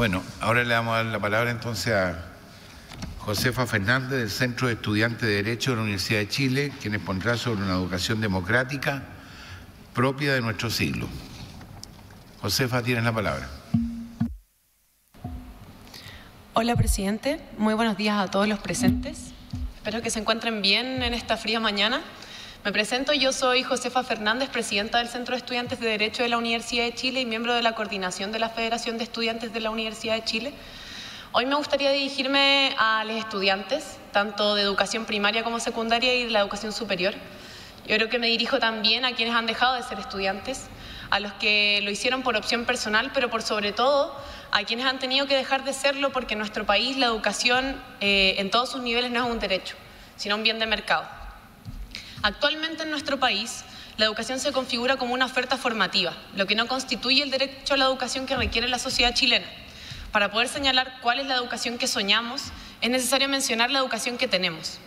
Bueno, ahora le vamos a dar la palabra entonces a Josefa Fernández, del Centro de Estudiantes de Derecho de la Universidad de Chile, quien expondrá sobre una educación democrática propia de nuestro siglo. Josefa, tienes la palabra. Hola, presidente. Muy buenos días a todos los presentes. Espero que se encuentren bien en esta fría mañana. Me presento, yo soy Josefa Fernández, presidenta del Centro de Estudiantes de Derecho de la Universidad de Chile y miembro de la coordinación de la Federación de Estudiantes de la Universidad de Chile. Hoy me gustaría dirigirme a los estudiantes, tanto de educación primaria como secundaria y de la educación superior. Yo creo que me dirijo también a quienes han dejado de ser estudiantes, a los que lo hicieron por opción personal, pero por sobre todo a quienes han tenido que dejar de serlo porque en nuestro país la educación en todos sus niveles no es un derecho, sino un bien de mercado. Actualmente en nuestro país, la educación se configura como una oferta formativa, lo que no constituye el derecho a la educación que requiere la sociedad chilena. Para poder señalar cuál es la educación que soñamos, es necesario mencionar la educación que tenemos.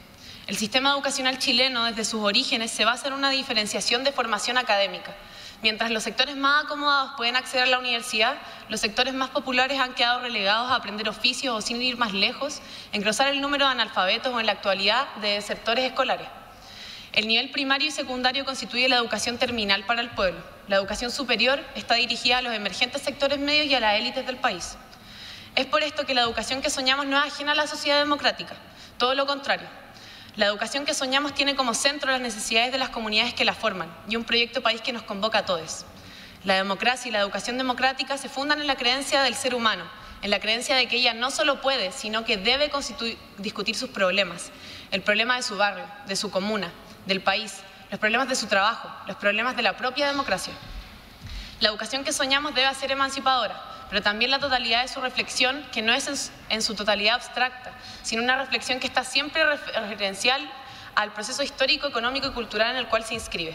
El sistema educacional chileno, desde sus orígenes, se basa en una diferenciación de formación académica. Mientras los sectores más acomodados pueden acceder a la universidad, los sectores más populares han quedado relegados a aprender oficios o, sin ir más lejos, engrosar el número de analfabetos o, en la actualidad, de desertores escolares. El nivel primario y secundario constituye la educación terminal para el pueblo. La educación superior está dirigida a los emergentes sectores medios y a las élites del país. Es por esto que la educación que soñamos no es ajena a la sociedad democrática, todo lo contrario. La educación que soñamos tiene como centro las necesidades de las comunidades que la forman y un proyecto país que nos convoca a todos. La democracia y la educación democrática se fundan en la creencia del ser humano, en la creencia de que ella no solo puede, sino que debe discutir sus problemas, el problema de su barrio, de su comuna, del país, los problemas de su trabajo, los problemas de la propia democracia. La educación que soñamos debe ser emancipadora, pero también la totalidad de su reflexión, que no es en su totalidad abstracta, sino una reflexión que está siempre referencial al proceso histórico, económico y cultural en el cual se inscribe.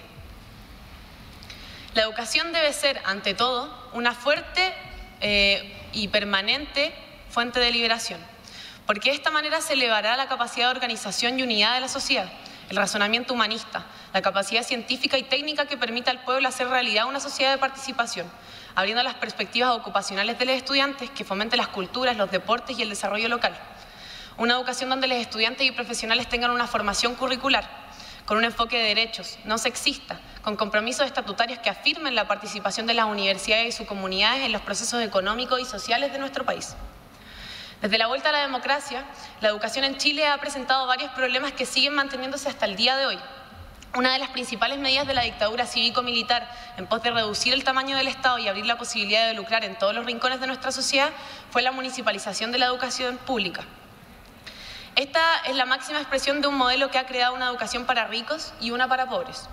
La educación debe ser, ante todo, una fuerte y permanente fuente de liberación, porque de esta manera se elevará la capacidad de organización y unidad de la sociedad, el razonamiento humanista, la capacidad científica y técnica que permita al pueblo hacer realidad una sociedad de participación, abriendo las perspectivas ocupacionales de los estudiantes que fomente las culturas, los deportes y el desarrollo local. Una educación donde los estudiantes y profesionales tengan una formación curricular, con un enfoque de derechos, no sexista, con compromisos estatutarios que afirmen la participación de las universidades y sus comunidades en los procesos económicos y sociales de nuestro país. Desde la vuelta a la democracia, la educación en Chile ha presentado varios problemas que siguen manteniéndose hasta el día de hoy. Una de las principales medidas de la dictadura cívico-militar en pos de reducir el tamaño del Estado y abrir la posibilidad de lucrar en todos los rincones de nuestra sociedad fue la municipalización de la educación pública. Esta es la máxima expresión de un modelo que ha creado una educación para ricos y una para pobres.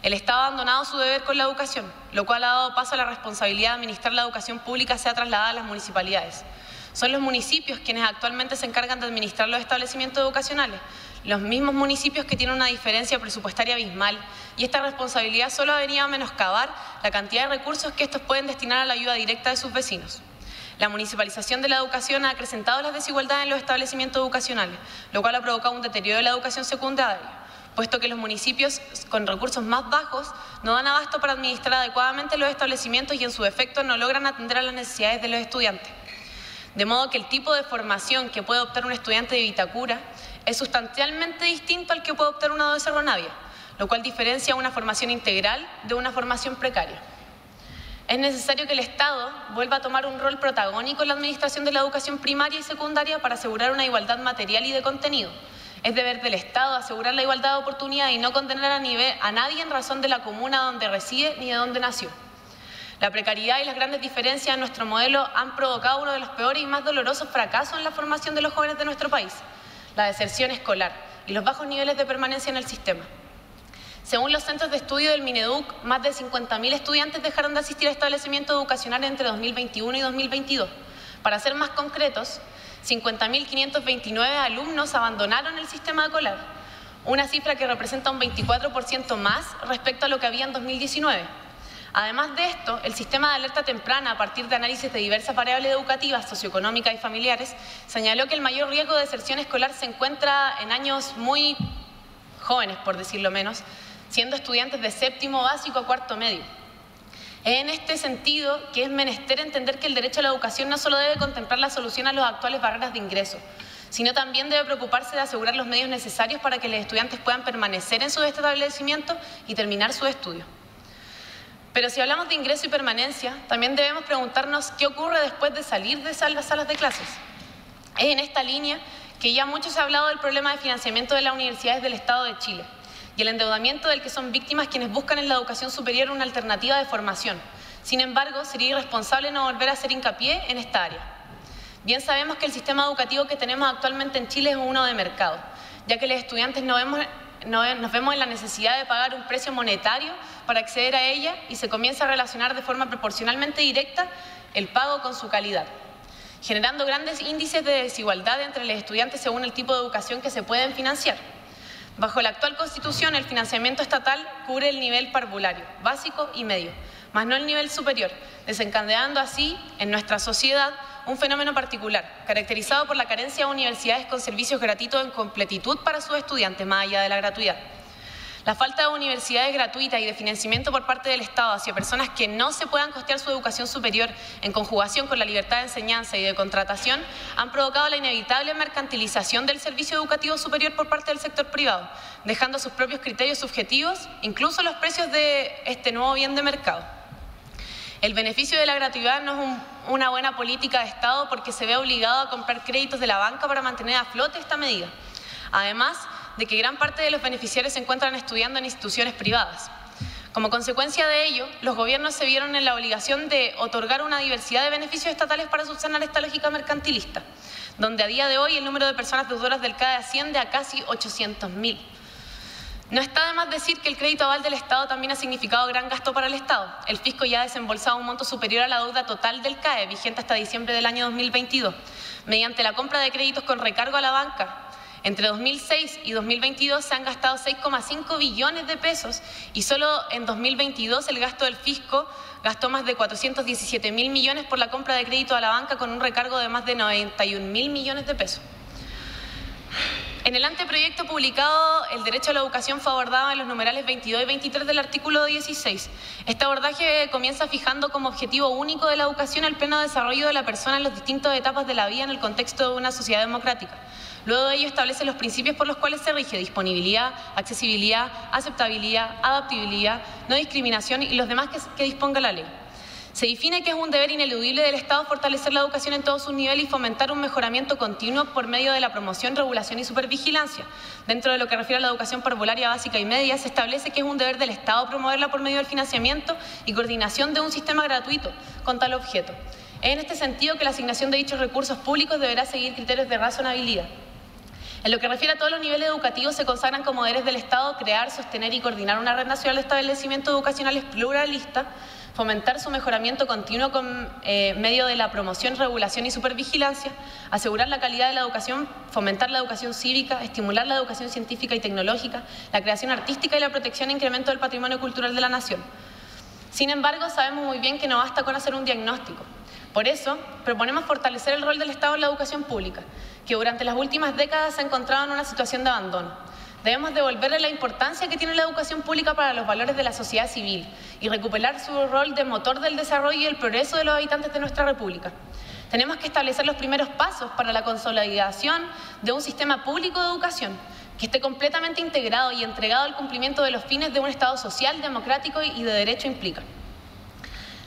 El Estado ha abandonado su deber con la educación, lo cual ha dado paso a la responsabilidad de administrar la educación pública sea trasladada a las municipalidades. Son los municipios quienes actualmente se encargan de administrar los establecimientos educacionales, los mismos municipios que tienen una diferencia presupuestaria abismal, y esta responsabilidad solo ha venido a menoscabar la cantidad de recursos que estos pueden destinar a la ayuda directa de sus vecinos. La municipalización de la educación ha acrecentado las desigualdades en los establecimientos educacionales, lo cual ha provocado un deterioro de la educación secundaria, puesto que los municipios con recursos más bajos no dan abasto para administrar adecuadamente los establecimientos y en su efecto no logran atender a las necesidades de los estudiantes. De modo que el tipo de formación que puede optar un estudiante de Vitacura es sustancialmente distinto al que puede optar uno de Cerro Navia, lo cual diferencia una formación integral de una formación precaria. Es necesario que el Estado vuelva a tomar un rol protagónico en la administración de la educación primaria y secundaria para asegurar una igualdad material y de contenido. Es deber del Estado asegurar la igualdad de oportunidad y no condenar a nadie en razón de la comuna donde reside ni de donde nació. La precariedad y las grandes diferencias en nuestro modelo han provocado uno de los peores y más dolorosos fracasos en la formación de los jóvenes de nuestro país, la deserción escolar y los bajos niveles de permanencia en el sistema. Según los centros de estudio del Mineduc, más de 50.000 estudiantes dejaron de asistir a establecimientos educacionales entre 2021 y 2022. Para ser más concretos, 50.529 alumnos abandonaron el sistema escolar, una cifra que representa un 24% más respecto a lo que había en 2019. Además de esto, el sistema de alerta temprana, a partir de análisis de diversas variables educativas, socioeconómicas y familiares, señaló que el mayor riesgo de deserción escolar se encuentra en años muy jóvenes, por decirlo menos, siendo estudiantes de séptimo básico a cuarto medio. Es en este sentido que es menester entender que el derecho a la educación no solo debe contemplar la solución a las actuales barreras de ingreso, sino también debe preocuparse de asegurar los medios necesarios para que los estudiantes puedan permanecer en sus establecimientos y terminar sus estudios. Pero si hablamos de ingreso y permanencia, también debemos preguntarnos qué ocurre después de salir de las salas de clases. Es en esta línea que ya mucho se ha hablado del problema de financiamiento de las universidades del Estado de Chile y el endeudamiento del que son víctimas quienes buscan en la educación superior una alternativa de formación. Sin embargo, sería irresponsable no volver a hacer hincapié en esta área. Bien sabemos que el sistema educativo que tenemos actualmente en Chile es uno de mercado, ya que los estudiantes nos vemos en la necesidad de pagar un precio monetario para acceder a ella y se comienza a relacionar de forma proporcionalmente directa el pago con su calidad, generando grandes índices de desigualdad entre los estudiantes según el tipo de educación que se pueden financiar. Bajo la actual Constitución, el financiamiento estatal cubre el nivel parvulario, básico y medio, más no el nivel superior, desencadenando así en nuestra sociedad un fenómeno particular, caracterizado por la carencia de universidades con servicios gratuitos en completitud para sus estudiantes, más allá de la gratuidad. La falta de universidades gratuitas y de financiamiento por parte del Estado hacia personas que no se puedan costear su educación superior en conjugación con la libertad de enseñanza y de contratación han provocado la inevitable mercantilización del servicio educativo superior por parte del sector privado, dejando sus propios criterios subjetivos, incluso los precios de este nuevo bien de mercado. El beneficio de la gratuidad no es una buena política de Estado porque se ve obligado a comprar créditos de la banca para mantener a flote esta medida. Además de que gran parte de los beneficiarios se encuentran estudiando en instituciones privadas. Como consecuencia de ello, los gobiernos se vieron en la obligación de otorgar una diversidad de beneficios estatales para subsanar esta lógica mercantilista, donde a día de hoy el número de personas deudoras del CAE asciende a casi 800.000. No está de más decir que el crédito aval del Estado también ha significado gran gasto para el Estado. El fisco ya ha desembolsado un monto superior a la deuda total del CAE, vigente hasta diciembre del año 2022, mediante la compra de créditos con recargo a la banca. Entre 2006 y 2022 se han gastado 6,5 billones de pesos y solo en 2022 el gasto del fisco gastó más de 417.000 millones por la compra de crédito a la banca con un recargo de más de 91.000 millones de pesos. En el anteproyecto publicado, el derecho a la educación fue abordado en los numerales 22 y 23 del artículo 16. Este abordaje comienza fijando como objetivo único de la educación el pleno desarrollo de la persona en las distintas etapas de la vida en el contexto de una sociedad democrática. Luego de ello establece los principios por los cuales se rige disponibilidad, accesibilidad, aceptabilidad, adaptabilidad, no discriminación y los demás que disponga la ley. Se define que es un deber ineludible del Estado fortalecer la educación en todos sus niveles y fomentar un mejoramiento continuo por medio de la promoción, regulación y supervigilancia. Dentro de lo que refiere a la educación parvularia básica y media, se establece que es un deber del Estado promoverla por medio del financiamiento y coordinación de un sistema gratuito con tal objeto. Es en este sentido que la asignación de dichos recursos públicos deberá seguir criterios de razonabilidad. En lo que refiere a todos los niveles educativos, se consagran como deberes del Estado crear, sostener y coordinar una red nacional de establecimientos educacionales pluralistas, fomentar su mejoramiento continuo con medio de la promoción, regulación y supervigilancia, asegurar la calidad de la educación, fomentar la educación cívica, estimular la educación científica y tecnológica, la creación artística y la protección e incremento del patrimonio cultural de la nación. Sin embargo, sabemos muy bien que no basta con hacer un diagnóstico. Por eso, proponemos fortalecer el rol del Estado en la educación pública, que durante las últimas décadas se ha encontrado en una situación de abandono. Debemos devolverle la importancia que tiene la educación pública para los valores de la sociedad civil y recuperar su rol de motor del desarrollo y el progreso de los habitantes de nuestra República. Tenemos que establecer los primeros pasos para la consolidación de un sistema público de educación que esté completamente integrado y entregado al cumplimiento de los fines de un Estado social, democrático y de derecho implica.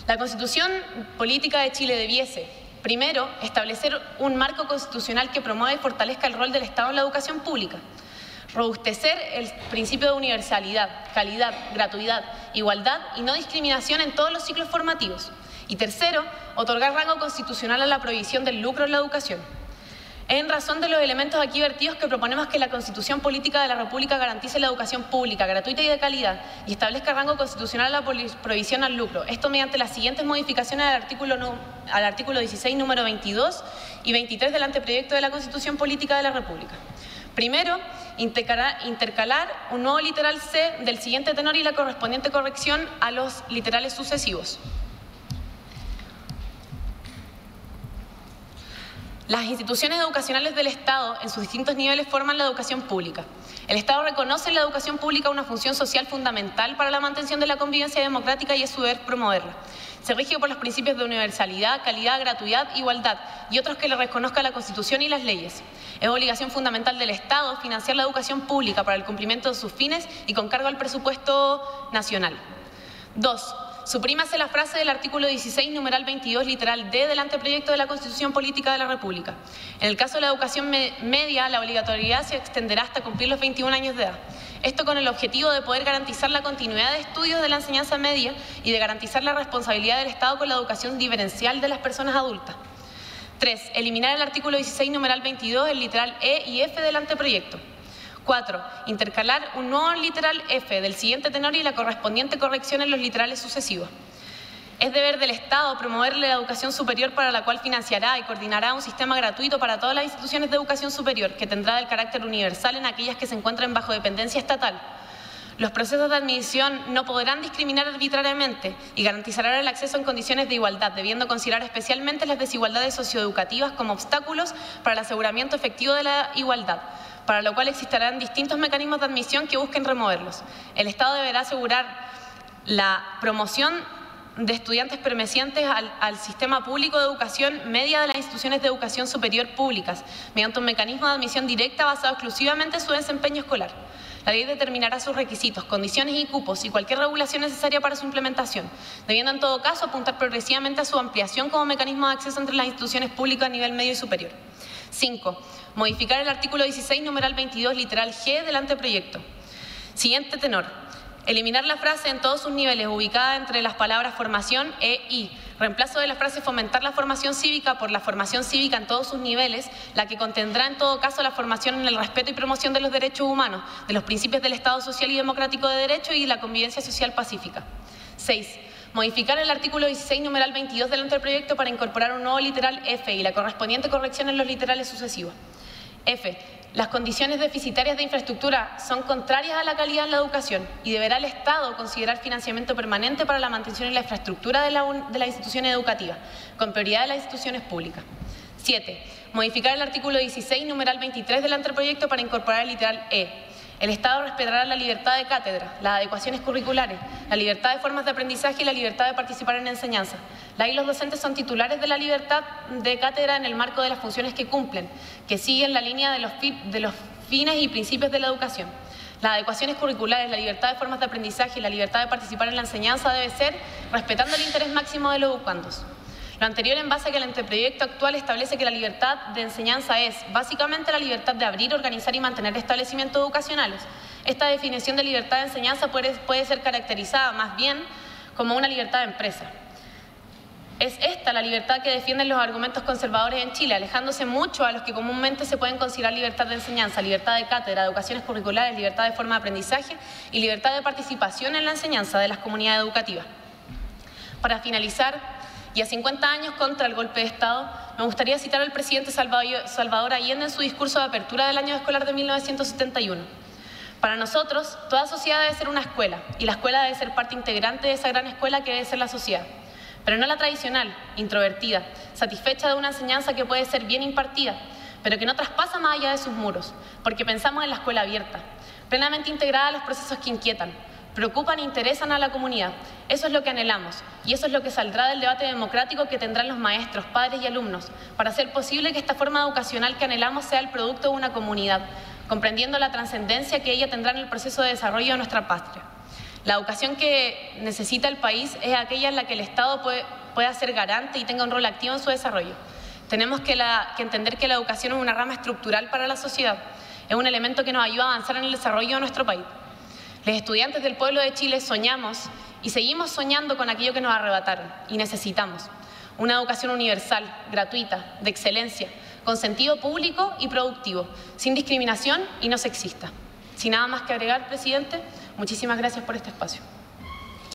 La Constitución Política de Chile debiese, primero, establecer un marco constitucional que promueva y fortalezca el rol del Estado en la educación pública, robustecer el principio de universalidad, calidad, gratuidad, igualdad y no discriminación en todos los ciclos formativos. Y tercero, otorgar rango constitucional a la prohibición del lucro en la educación. En razón de los elementos aquí vertidos que proponemos que la Constitución Política de la República garantice la educación pública, gratuita y de calidad y establezca rango constitucional a la prohibición al lucro. Esto mediante las siguientes modificaciones al artículo 16, número 22 y 23 del anteproyecto de la Constitución Política de la República. Primero, intercalar un nuevo literal C del siguiente tenor y la correspondiente corrección a los literales sucesivos. Las instituciones educacionales del Estado en sus distintos niveles forman la educación pública. El Estado reconoce en la educación pública una función social fundamental para la mantención de la convivencia democrática y es su deber promoverla. Se rige por los principios de universalidad, calidad, gratuidad, igualdad y otros que le reconozca la Constitución y las leyes. Es obligación fundamental del Estado financiar la educación pública para el cumplimiento de sus fines y con cargo al presupuesto nacional. 2. Suprímase la frase del artículo 16, numeral 22, literal D del anteproyecto de la Constitución Política de la República. En el caso de la educación media, la obligatoriedad se extenderá hasta cumplir los 21 años de edad. Esto con el objetivo de poder garantizar la continuidad de estudios de la enseñanza media y de garantizar la responsabilidad del Estado con la educación diferencial de las personas adultas. 3. Eliminar el artículo 16, numeral 22, el literal E y F del anteproyecto. 4. Intercalar un nuevo literal F del siguiente tenor y la correspondiente corrección en los literales sucesivos. Es deber del Estado promoverle la educación superior para la cual financiará y coordinará un sistema gratuito para todas las instituciones de educación superior que tendrá el carácter universal en aquellas que se encuentren bajo dependencia estatal. Los procesos de admisión no podrán discriminar arbitrariamente y garantizarán el acceso en condiciones de igualdad, debiendo considerar especialmente las desigualdades socioeducativas como obstáculos para el aseguramiento efectivo de la igualdad, para lo cual existirán distintos mecanismos de admisión que busquen removerlos. El Estado deberá asegurar la promoción de estudiantes pertenecientes al sistema público de educación media de las instituciones de educación superior públicas, mediante un mecanismo de admisión directa basado exclusivamente en su desempeño escolar. La ley determinará sus requisitos, condiciones y cupos y cualquier regulación necesaria para su implementación, debiendo en todo caso apuntar progresivamente a su ampliación como mecanismo de acceso entre las instituciones públicas a nivel medio y superior. 5. Modificar el artículo 16, numeral 22, literal G del anteproyecto. Siguiente tenor. Eliminar la frase en todos sus niveles, ubicada entre las palabras formación e y. Reemplazo de la frase fomentar la formación cívica por la formación cívica en todos sus niveles, la que contendrá en todo caso la formación en el respeto y promoción de los derechos humanos, de los principios del Estado social y democrático de derecho y la convivencia social pacífica. 6. Modificar el artículo 16, numeral 22 del anteproyecto para incorporar un nuevo literal F y la correspondiente corrección en los literales sucesivos. F. Las condiciones deficitarias de infraestructura son contrarias a la calidad en la educación y deberá el Estado considerar financiamiento permanente para la mantención y la infraestructura de las instituciones educativas, con prioridad de las instituciones públicas. 7. Modificar el artículo 16, numeral 23 del anteproyecto para incorporar el literal E. El Estado respetará la libertad de cátedra, las adecuaciones curriculares, la libertad de formas de aprendizaje y la libertad de participar en la enseñanza. La y los docentes son titulares de la libertad de cátedra en el marco de las funciones que cumplen, que siguen la línea de los fines y principios de la educación. Las adecuaciones curriculares, la libertad de formas de aprendizaje y la libertad de participar en la enseñanza debe ser respetando el interés máximo de los educandos. Lo anterior en base a que el anteproyecto actual establece que la libertad de enseñanza es básicamente la libertad de abrir, organizar y mantener establecimientos educacionales. Esta definición de libertad de enseñanza puede ser caracterizada más bien como una libertad de empresa. Es esta la libertad que defienden los argumentos conservadores en Chile, alejándose mucho a los que comúnmente se pueden considerar libertad de enseñanza, libertad de cátedra, educaciones curriculares, libertad de forma de aprendizaje y libertad de participación en la enseñanza de las comunidades educativas. Para finalizar, y a 50 años contra el golpe de Estado, me gustaría citar al presidente Salvador Allende en su discurso de apertura del año escolar de 1971. Para nosotros, toda sociedad debe ser una escuela, y la escuela debe ser parte integrante de esa gran escuela que debe ser la sociedad. Pero no la tradicional, introvertida, satisfecha de una enseñanza que puede ser bien impartida, pero que no traspasa más allá de sus muros, porque pensamos en la escuela abierta, plenamente integrada a los procesos que inquietan, preocupan e interesan a la comunidad. Eso es lo que anhelamos y eso es lo que saldrá del debate democrático que tendrán los maestros, padres y alumnos para hacer posible que esta forma educacional que anhelamos sea el producto de una comunidad, comprendiendo la trascendencia que ella tendrá en el proceso de desarrollo de nuestra patria. La educación que necesita el país es aquella en la que el Estado pueda ser garante y tenga un rol activo en su desarrollo. Tenemos que entender que la educación es una rama estructural para la sociedad, es un elemento que nos ayuda a avanzar en el desarrollo de nuestro país. Los estudiantes del pueblo de Chile soñamos y seguimos soñando con aquello que nos arrebataron y necesitamos. Una educación universal, gratuita, de excelencia, con sentido público y productivo, sin discriminación y no sexista. Sin nada más que agregar, presidente, muchísimas gracias por este espacio.